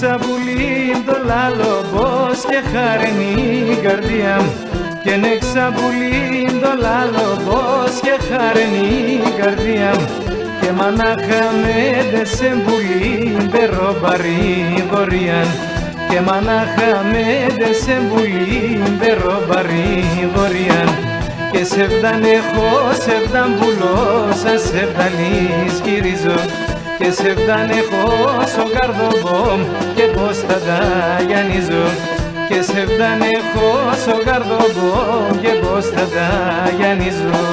ξαπουλήν το λάλο και χάραινε η καρδιά μου, και ναι ξαπουλήν το λάλο και χάραινε η καρδιά μου, και μανάχα με δε σε μπουλήν δε ρομπαρή δωριάν, και μανάχα με δε σε μπουλήν δε ρομπαρή δωριάν, και σε έχω σε πουλώσα, σε φτανείς γυρίζω, και σε έχω στο καρδοβόμ και πως θα τα γιανίζω, και σε έχω στο καρδοβόμ και πως θα τα γιανίζω.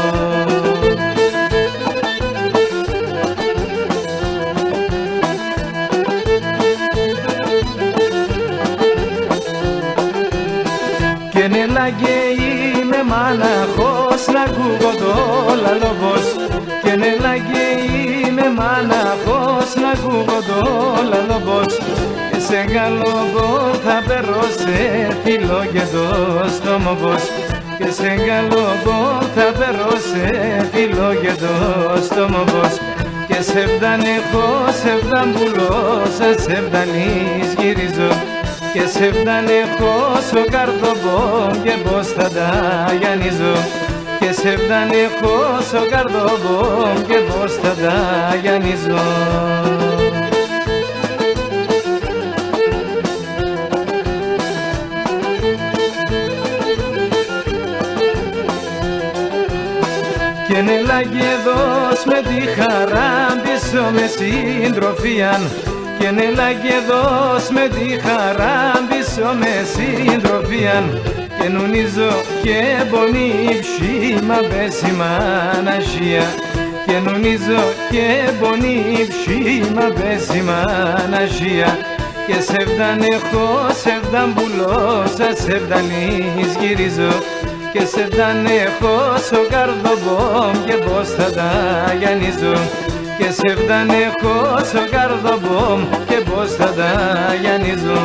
Και νελάγε είμαι μάναχος να ακούγω το λαλόβος, και νελάγε είμαι μάναχος να ακούγω το λαλόβος, και σε γαλόβο θα περώ σε φίλο και το στόμοβος, και σε γαλόβο θα περώ σε φίλο και το στόμοβος, και σε φτανέχω, σε φταμπουλώσα, σε φτανείς γυρίζω, και σε φτανέχω στο καρδοβόμ και πως θα τα γιανίζω, και σε φτανέχω στο καρδοβόμ και πως θα τα γιανίζω. Και νελάγε δώσ' με τη χαρά πίσω με συντροφίαν, και νελάγε δώσ' με τη χαρά πίσω με συντροφίαν, και νουνίζω και μπονεί ψήμα πέσιμα ανασία, και νουνίζω και μπονεί ψήμα πέσιμα ανασία, και σε φτανέχω, σε φταμπουλώσα, σε φτανείς γυρίζω, και σε φτανέχω στο καρδοβόμ και πως θα τα γιανίζω, και σε φτανέχω στο καρδοβόμ και πως θα τα γιανίζω.